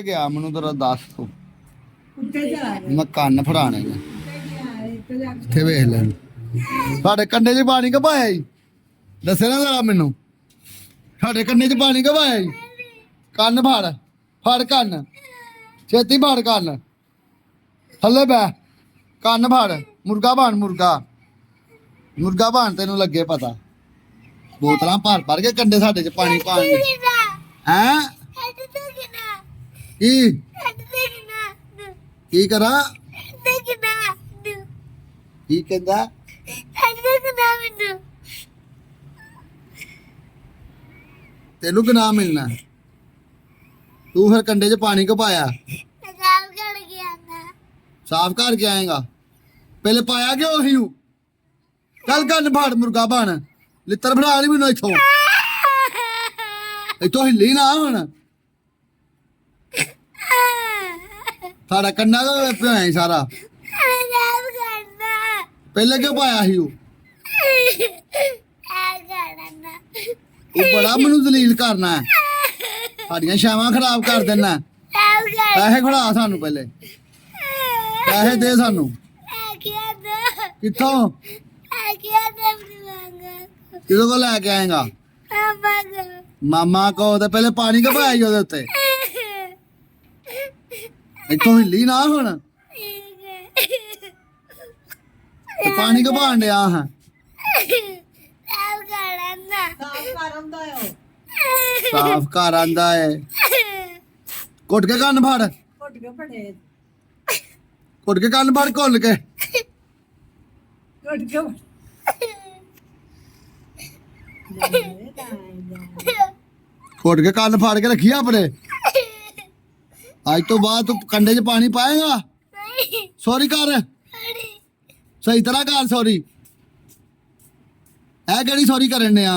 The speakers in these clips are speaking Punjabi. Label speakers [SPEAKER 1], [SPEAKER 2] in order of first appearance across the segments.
[SPEAKER 1] ਗਿਆ ਮੈਨੂੰ ਤੇਰਾ ਦੱਸ ਤੂੰ
[SPEAKER 2] ਉੱਤੇ ਜਾ
[SPEAKER 1] ਮੈਂ ਕੰਨ ਫੜਾਣੇ ਨੇ ਇੱਥੇ ਵੇਖ ਲੈ ਸਾਡੇ ਕੰਨੇ 'ਚ ਪਾਣੀ ਕਪਾਇਆ ਜੀ ਦੱਸੇ ਨਾ ਜ਼ਰਾ ਮੈਨੂੰ ਸਾਡੇ ਕੰਨੇ 'ਚ ਪਾਣੀ ਕਪਾਇਆ ਜੀ ਕੰਨ ਫੜ ਕੰਨ ਛੇਤੀ ਫੜ ਕੰਨ ਥੱਲੇ ਬੈ ਕੰਨ ਫੜ ਮੁਰਗਾ ਬਣ ਤੈਨੂੰ ਲੱਗੇ ਪਤਾ ਬੋਤਲਾਂ ਭਰ ਕੇ ਕੰਡੇ ਸਾਡੇ 'ਚ ਪਾਣੀ ਪਾਣ ਹੈਂ ਕੀ ਕਰਾਂ ਕੀ ਕਹਿੰਦਾ ਤੈਨੂੰ ਗੁਨਾਹ ਮਿਲਣਾ ਤੂੰ ਫਿਰ ਕੰਡੇ 'ਚ ਪਾਣੀ ਕਿਉਂ ਪਾਇਆ ਸਾਫ਼ ਕਰਕੇ ਆਏਗਾ ਪਹਿਲੇ ਪਾਇਆ ਕਿਉਂ ਸੀ ਚੱਲ ਕੰਨ ਫੜ ਮੁਰਗਾ ਬਣ ਲਿੱਤਰ ਫੜਾ ਲਈ ਮੈਨੂੰ ਇੱਥੋਂ ਹਿੱਲੀ ਨਾ ਹੁਣ ਸਾਡਾ ਕੰਨਾ ਦਾ ਪਿਆ ਸਾਰਾ ਪਹਿਲੇ ਕਿਉਂ ਪਾਇਆ ਸੀ ਉਹ ਬੜਾ ਮੈਨੂੰ ਜ਼ਲੀਲ ਕਰਨਾ ਸਾਡੀਆਂ ਛਾਵਾਂ ਖਰਾਬ ਕਰ ਦੇਣਾ ਪੈਸੇ ਖੜਾ ਸਾਨੂੰ ਪਹਿਲੇ ਪੈਸੇ ਦੇ ਸਾਨੂੰ ਕਿੱਥੋਂ ਕਿਹਦੇ ਕੋਲ ਲੈ ਕੇ ਆਏਗਾ ਮਾਮਾ ਕੋ ਤੇ ਪਹਿਲੇ ਪਾਣੀ ਕਿਉਂ ਪਾਇਆ ਸੀ ਉਹਦੇ ਉੱਤੇ ਇੱਥੋਂ ਹਿੱਲੀ ਨਾ ਹੁਣ ਤੇ ਪਾਣੀ ਕਿਉਂ ਪਾਣ ਡਿਆ ਹਾਂ ਸਾਫ਼ ਕਰ ਆਂਦਾ ਏ ਘੁੱਟ ਕੇ ਕੰਨ ਫੜ ਘੁੱਟ ਕੇ ਕੰਨ ਫੜ ਘੁੱਲ ਕੇ ਘੁੱਟ ਕੇ ਕੰਨ ਫੜ ਕੇ ਰੱਖੀ ਆਪਣੇ ਅੱਜ ਤੋਂ ਬਾਅਦ ਤੂੰ ਕੰਡੇ 'ਚ ਪਾਣੀ ਪਾਏਗਾ ਸੌਰੀ ਕਰ ਸਹੀ ਤਰ੍ਹਾਂ ਕਰ ਸੌਰੀ ਇਹ ਕਿਹੜੀ ਸੌਰੀ ਕਰਨ ਡਿਆ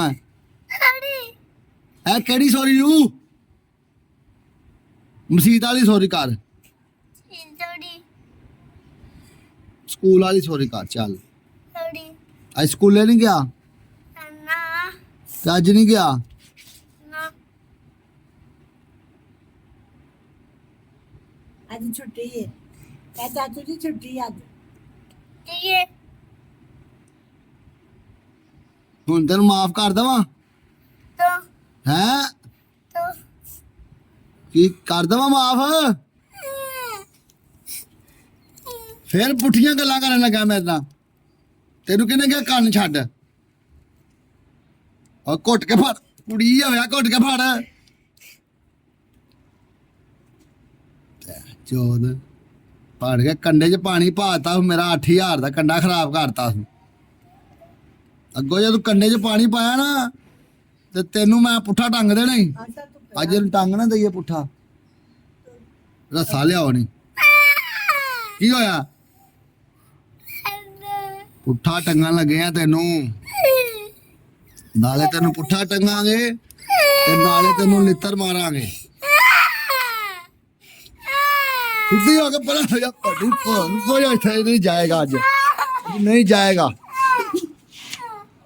[SPEAKER 1] ਇਹ ਕਿਹੜੀ ਸੌਰੀ ਨੂੰ ਮਸੀਤ ਵਾਲੀ ਸੌਰੀ ਕਰ ਸਕੂਲ ਵਾਲੀ ਸੌਰੀ ਕਰ ਚੱਲ ਅੱਜ ਸਕੂਲੇ ਨਹੀਂ ਗਿਆ ਤੇ ਅੱਜ ਨਹੀਂ ਗਿਆ
[SPEAKER 2] ਅੱਜ ਛੁੱਟੀ ਹੈ ਕਹ ਚਾਚੂ ਜੀ ਛੁੱਟੀ ਅੱਜ
[SPEAKER 1] ਹੁਣ ਤੈਨੂੰ ਮਾਫ ਕਰ ਦਵਾਂ ਹੈਂ ਕੀ ਕਰ ਦਵਾਂ ਮਾਫ ਫੇਰ ਪੁੱਠੀਆਂ ਗੱਲਾਂ ਕਰਨ ਲੱਗਾ ਮੇਰੇ ਨਾਲ ਤੈਨੂੰ ਕਿਹਨੇ ਕਿਹਾ ਕੰਨ ਛੱਡ ਔਰ ਘੁੱਟ ਕੇ ਫੜ ਕੁੜੀ ਹੋਇਆ ਘੁੱਟ ਕੇ ਫੜ ਚੋਦ ਫੜ ਕੇ ਕੰਡੇ 'ਚ ਪਾਣੀ ਪਾਤਾ ਮੇਰਾ 8000 ਦਾ ਕੰਡਾ ਖਰਾਬ ਕਰਤਾ ਸੀ ਅੱਗੋਂ ਜੇ ਤੂੰ ਕੰਡੇ 'ਚ ਪਾਣੀ ਪਾਇਆ ਨਾ ਤੇ ਤੈਨੂੰ ਮੈਂ ਪੁੱਠਾ ਟੰਗ ਦੇਣਾ ਹੀ ਅੱਜ ਨੂੰ ਟੰਗ ਨਾ ਦਈਏ ਪੁੱਠਾ ਰਸਾ ਲਿਆਓ ਨਹੀਂ ਕੀ ਹੋਇਆ ਪੁੱਠਾ ਟੰਗਣ ਲੱਗੇ ਆ ਤੈਨੂੰ ਨਾਲੇ ਤੈਨੂੰ ਪੁੱਠਾ ਟੰਗਾਂਗੇ ਤੇ ਨਾਲੇ ਤੈਨੂੰ ਲਿੱਤਰ ਮਾਰਾਂਗੇ ਸਿੱਧੀ ਹੋ ਕੇ ਪਰਾਂ ਹੋ ਜਾ ਪੜੀ ਕੋਈ ਇੱਥੇ ਨਹੀਂ ਜਾਏਗਾ ਅੱਜ ਨਹੀਂ ਜਾਏਗਾ